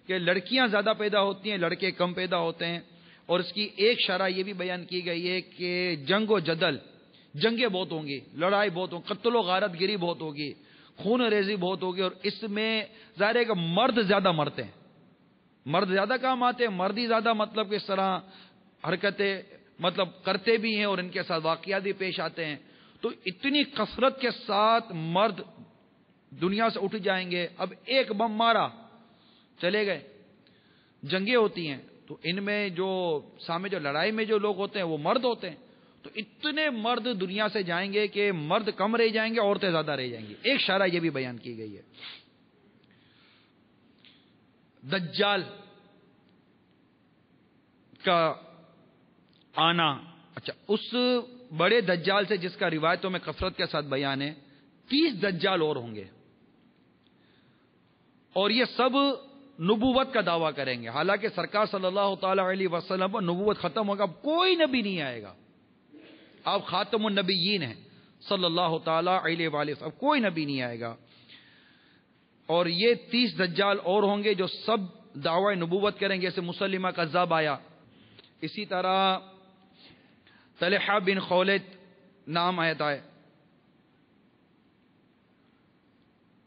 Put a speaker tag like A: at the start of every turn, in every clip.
A: کہ لڑکیاں زیادہ پیدا ہوتی ہیں، لڑکے کم پیدا ہوتے ہیں. اور اس کی ایک شرح یہ بھی بیان کی گئی ہے کہ جنگ و جدل، جنگیں بہت ہوں گی، لڑائی بہت ہوں، قتل و غارت گری بہت ہوگی، خون ریزی بہت ہوگی. اور اس میں ظاہر ہے کہ مرد زیادہ مرتے ہیں، مرد زیادہ کام آتے ہیں، مرد ہی زیادہ مطلب کہ اس طرح حرکتیں مطلب کرتے بھی ہیں اور ان کے ساتھ واقعات بھی پیش آتے ہیں. تو اتنی کثرت کے ساتھ مرد دنیا سے اٹھ جائیں گے. اب ایک بم مارا چلے گئے. جنگیں ہوتی ہیں تو ان میں جو سامنے جو لڑائی میں جو لوگ ہوتے ہیں وہ مرد ہوتے ہیں. تو اتنے مرد دنیا سے جائیں گے کہ مرد کم رہ جائیں گے، عورتیں زیادہ رہ جائیں گی. ایک شرح یہ بھی بیان کی گئی ہے. دجال کا آنا، اچھا اس بڑے دجال سے جس کا روایتوں میں کثرت کے ساتھ بیان ہے، 30 دجال اور ہوں گے اور یہ سب نبوت کا دعویٰ کریں گے. حالانکہ سرکار صلی اللہ تعالی علیہ وسلم پر نبوت ختم ہوگا، کوئی نبی نہیں آئے گا. آپ خاتم النبیین ہیں صلی اللہ تعالی علیہ وآلہ وسلم، کوئی نبی نہیں آئے گا. اور یہ 30 دجال اور ہوں گے جو سب دعوی نبوت کریں گے. جیسے مسلمہ کذاب آیا، اسی طرح طلحہ بن خولد نام آتا ہے،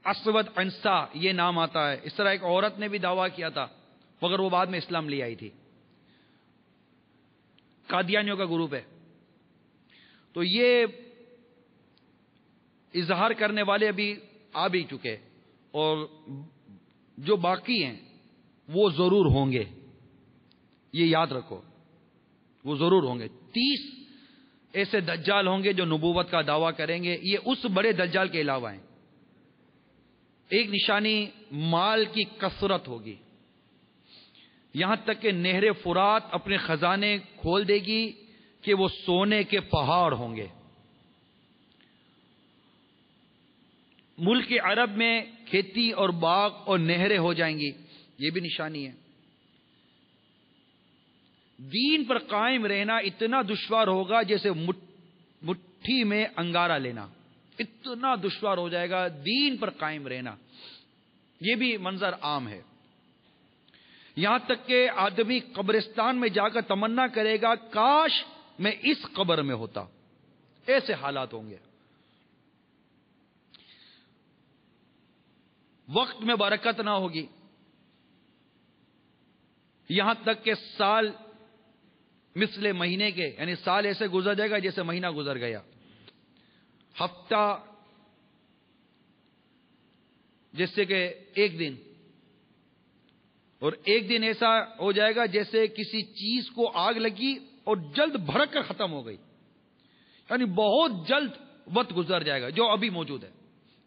A: اسود عنسا یہ نام آتا ہے. اس طرح ایک عورت نے بھی دعویٰ کیا تھا مگر وہ بعد میں اسلام لے آئی تھی. قادیانیوں کا گروپ ہے. تو یہ اظہار کرنے والے ابھی آ بھی چکے اور جو باقی ہیں وہ ضرور ہوں گے، یہ یاد رکھو، وہ ضرور ہوں گے. 30 ایسے دجال ہوں گے جو نبوت کا دعویٰ کریں گے. یہ اس بڑے دجال کے علاوہ ہیں. ایک نشانی مال کی کثرت ہوگی، یہاں تک کہ نہر فرات اپنے خزانے کھول دے گی کہ وہ سونے کے پہاڑ ہوں گے. ملک عرب میں کھیتی اور باغ اور نہریں ہو جائیں گی، یہ بھی نشانی ہے. دین پر قائم رہنا اتنا دشوار ہوگا جیسے مٹھی میں انگارہ لینا، اتنا دشوار ہو جائے گا دین پر قائم رہنا. یہ بھی منظر عام ہے. یہاں تک کہ آدمی قبرستان میں جا کر تمنا کرے گا کاش میں اس قبر میں ہوتا. ایسے حالات ہوں گے. وقت میں برکت نہ ہوگی، یہاں تک کہ سال مثل مہینے کے، یعنی سال ایسے گزر جائے گا جیسے مہینہ گزر گیا، ہفتہ جیسے کہ ایک دن، اور ایک دن ایسا ہو جائے گا جیسے کسی چیز کو آگ لگی اور جلد بھڑک کر ختم ہو گئی، یعنی بہت جلد وقت گزر جائے گا جو ابھی موجود ہے.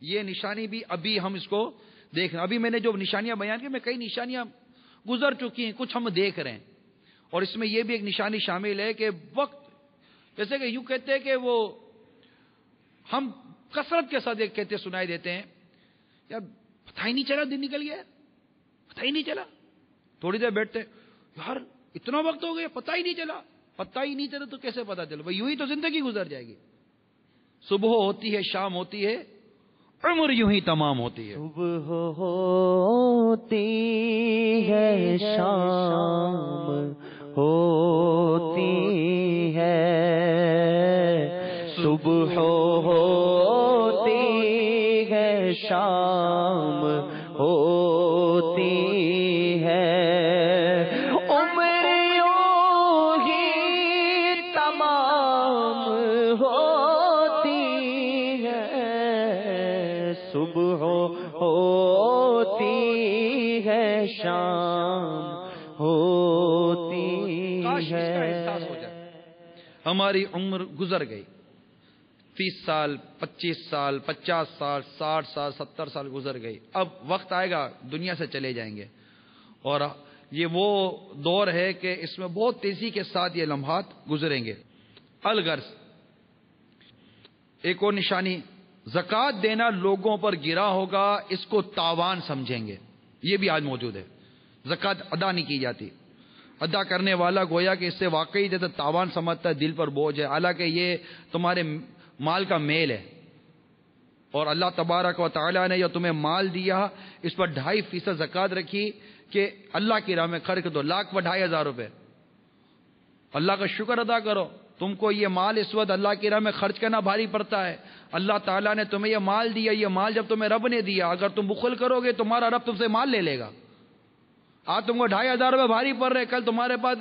A: یہ نشانی بھی ابھی ہم اس کو دیکھ رہے ہیں. ابھی میں نے جو نشانیاں بیان کی، میں کئی نشانیاں گزر چکی ہیں، کچھ ہم دیکھ رہے ہیں. اور اس میں یہ بھی ایک نشانی شامل ہے کہ وقت، جیسے کہ یوں کہتے ہیں کہ وہ ہم کثرت کے ساتھ کہتے سنائی دیتے ہیں، یار پتہ ہی نہیں چلا دن نکل گیا، پتہ ہی نہیں چلا. تھوڑی دیر بیٹھتے، یار اتنا وقت ہو گیا پتہ ہی نہیں چلا. پتہ ہی نہیں چلا تو کیسے پتہ چلا؟ بھائی یوں ہی تو زندگی گزر جائے گی. صبح ہوتی ہے، شام ہوتی ہے، عمر یوں ہی تمام ہوتی ہے.
B: صبح ہوتی ہے، شام ہوتی ہے، صبح ہوتی ہے، شام ہوتی ہے، عمر یوں ہی تمام ہوتی ہے، صبح ہوتی ہے، شام ہوتی
A: کاش اس کا احساس ہو جائے. ہماری عمر گزر گئی، 30 سال، 25 سال، 50 سال، 60 سال، 70 سال گزر گئی. اب وقت آئے گا دنیا سے چلے جائیں گے. اور یہ وہ دور ہے کہ اس میں بہت تیزی کے ساتھ یہ لمحات گزریں گے. الغرض ایک اور نشانی، زکوٰۃ دینا لوگوں پر گرا ہوگا، اس کو تاوان سمجھیں گے. یہ بھی آج موجود ہے. زکوٰۃ ادا نہیں کی جاتی، ادا کرنے والا گویا کہ اس سے واقعی جیسے تاوان سمجھتا ہے، دل پر بوجھ ہے. حالانکہ یہ تمہارے مال کا میل ہے اور اللہ تبارک و تعالیٰ نے جو تمہیں مال دیا اس پر 2.5% زکوٰۃ رکھی کہ اللہ کی راہ میں خرچ کر دو، 1,00,000 روپے، اللہ کا شکر ادا کرو. تم کو یہ مال اس وقت اللہ کی راہ میں خرچ کرنا بھاری پڑتا ہے. اللہ تعالیٰ نے تمہیں یہ مال دیا، یہ مال جب تمہیں رب نے دیا، اگر تم بخل کرو گے تمہارا رب تم سے مال لے لے گا. آج تم کو 2,500 روپے بھاری پڑ رہے، کل تمہارے پاس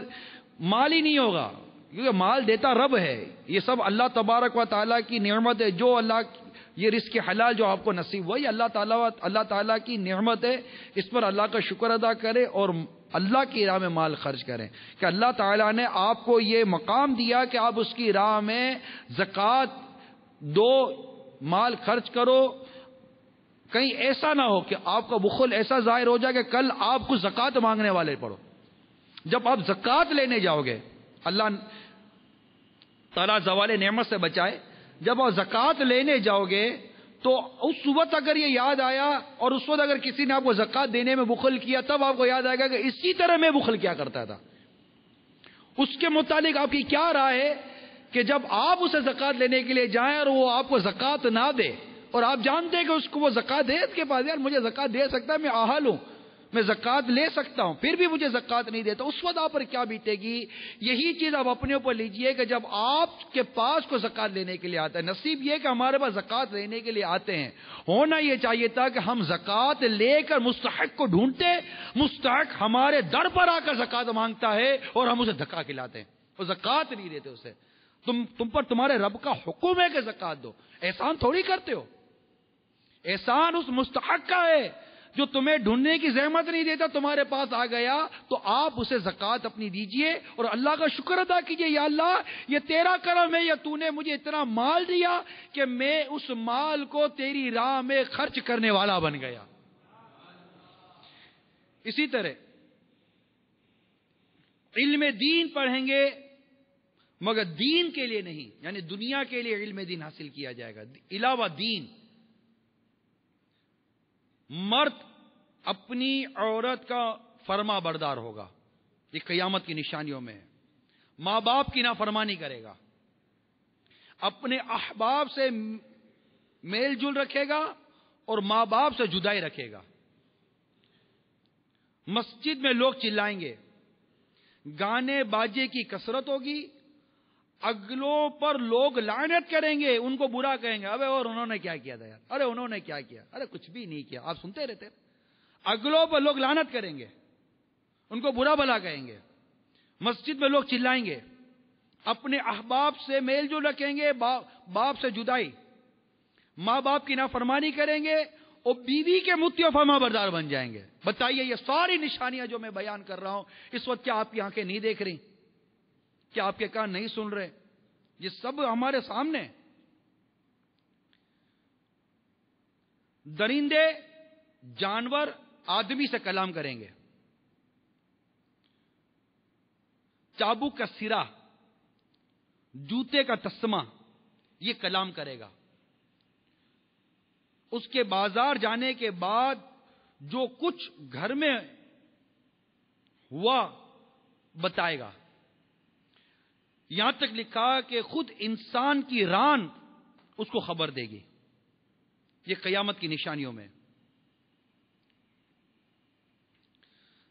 A: مال ہی نہیں ہوگا، کیونکہ مال دیتا رب ہے. یہ سب اللہ تبارک و تعالیٰ کی نعمت ہے. جو اللہ یہ رزق حلال جو آپ کو نصیب ہوا، یہ اللہ تعالیٰ کی نعمت ہے. اس پر اللہ کا شکر ادا کرے اور اللہ کی راہ میں مال خرچ کریں کہ اللہ تعالیٰ نے آپ کو یہ مقام دیا کہ آپ اس کی راہ میں زکوٰۃ دو، مال خرچ کرو. کہیں ایسا نہ ہو کہ آپ کا بخل ایسا ظاہر ہو جائے کہ کل آپ کو زکوٰۃ مانگنے والے پڑو. جب آپ زکوٰۃ لینے جاؤ گے، اللہ تعالیٰ زوال نعمت سے بچائے، جب آپ زکوٰۃ لینے جاؤ گے تو اس وقت اگر یہ یاد آیا اور اس وقت اگر کسی نے آپ کو زکوٰۃ دینے میں بخل کیا، تب آپ کو یاد آئے گا کہ اسی طرح میں بخل کیا کرتا تھا. اس کے متعلق آپ کی کیا رائے ہے کہ جب آپ اسے زکوٰۃ لینے کے لیے جائیں اور وہ آپ کو زکوٰۃ نہ دے، اور آپ جانتے ہیں کہ اس کو وہ زکوٰۃ دے اس کے پاس، یار مجھے زکوٰۃ دے سکتا ہے، میں اہل ہوں، میں زکوٰۃ لے سکتا ہوں، پھر بھی مجھے زکوٰۃ نہیں دیتا، اس وقت آپ پر کیا بیتے گی؟ یہی چیز آپ اپنے اوپر لیجئے کہ جب آپ کے پاس کو زکوٰۃ لینے کے لیے آتا ہے. نصیب یہ کہ ہمارے پاس زکوٰۃ لینے کے لیے آتے ہیں. ہونا یہ چاہیے تھا کہ ہم زکوٰۃ لے کر مستحق کو ڈھونڈتے، مستحق ہمارے در پر آ کر زکوٰۃ مانگتا ہے اور ہم اسے دھکا کھلاتے ہیں اور زکوٰۃ نہیں دیتے اسے. تم پر تمہارے رب کا حکم ہے کہ زکوٰۃ دو. احسان تھوڑی کرتے ہو، احسان اس مستحق کا ہے جو تمہیں ڈھونڈنے کی زحمت نہیں دیتا، تمہارے پاس آ گیا تو آپ اسے زکوٰۃ اپنی دیجئے اور اللہ کا شکر ادا کیجئے. یا اللہ یہ تیرا کرم ہے، یا تو نے مجھے اتنا مال دیا کہ میں اس مال کو تیری راہ میں خرچ کرنے والا بن گیا. اسی طرح علم دین پڑھیں گے مگر دین کے لیے نہیں، یعنی دنیا کے لیے علم دین حاصل کیا جائے گا. علاوہ دین، مرد اپنی عورت کا فرما بردار ہوگا، یہ قیامت کی نشانیوں میں ہے. ماں باپ کی نافرمانی کرے گا، اپنے احباب سے میل جل رکھے گا اور ماں باپ سے جدائی رکھے گا. مسجد میں لوگ چلائیں گے، گانے باجے کی کثرت ہوگی، اگلوں پر لوگ لعنت کریں گے، ان کو برا کہیں گے، ابے اور انہوں نے کیا کیا تھا یار، ارے انہوں نے کیا کیا، ارے کچھ بھی نہیں کیا. آپ سنتے رہتے، اگلوں پر لوگ لعنت کریں گے، ان کو برا بھلا کہیں گے. مسجد میں لوگ چلائیں گے، اپنے احباب سے میل جول رکھیں گے، باپ سے جدائی، ماں باپ کی نافرمانی کریں گے اور بیوی کے مطیع فرما بردار بن جائیں گے. بتائیے یہ ساری نشانیاں جو میں بیان کر رہا ہوں اس وقت کیا آپ کی آنکھیں نہیں دیکھ رہی؟ کیا آپ کے کان نہیں سن رہے؟ یہ سب ہمارے سامنے. درندے جانور آدمی سے کلام کریں گے، چابک کا سرا، جوتے کا تسمہ یہ کلام کرے گا. اس کے بازار جانے کے بعد جو کچھ گھر میں ہوا بتائے گا. یہاں تک لکھا کہ خود انسان کی ران اس کو خبر دے گی. یہ قیامت کی نشانیوں میں.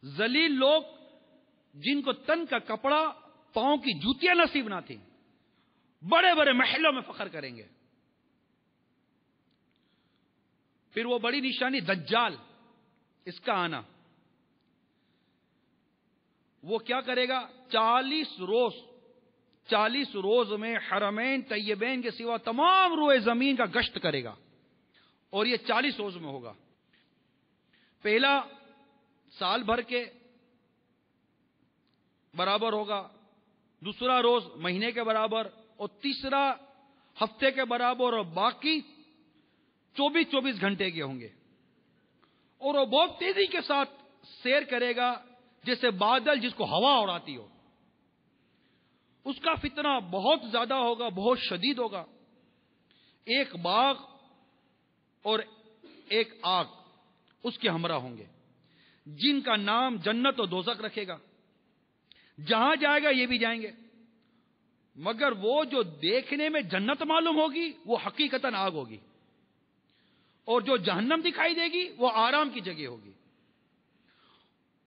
A: ذلیل لوگ جن کو تن کا کپڑا پاؤں کی جوتیاں نصیب نہ تھیں، بڑے بڑے محلوں میں فخر کریں گے. پھر وہ بڑی نشانی دجال، اس کا آنا. وہ کیا کرے گا؟ 40 روز میں حرمین طیبین کے سوا تمام روئے زمین کا گشت کرے گا، اور یہ 40 روز میں ہوگا. پہلا سال بھر کے برابر ہوگا، دوسرا روز مہینے کے برابر، اور تیسرا ہفتے کے برابر، اور باقی 24 گھنٹے کے ہوں گے. اور وہ بہت تیزی کے ساتھ سیر کرے گا جیسے بادل جس کو ہوا اڑاتی ہو. اس کا فتنہ بہت زیادہ ہوگا، بہت شدید ہوگا. ایک باغ اور ایک آگ اس کے ہمراہ ہوں گے، جن کا نام جنت و دوزخ رکھے گا. جہاں جائے گا یہ بھی جائیں گے، مگر وہ جو دیکھنے میں جنت معلوم ہوگی وہ حقیقتاً آگ ہوگی، اور جو جہنم دکھائی دے گی وہ آرام کی جگہ ہوگی.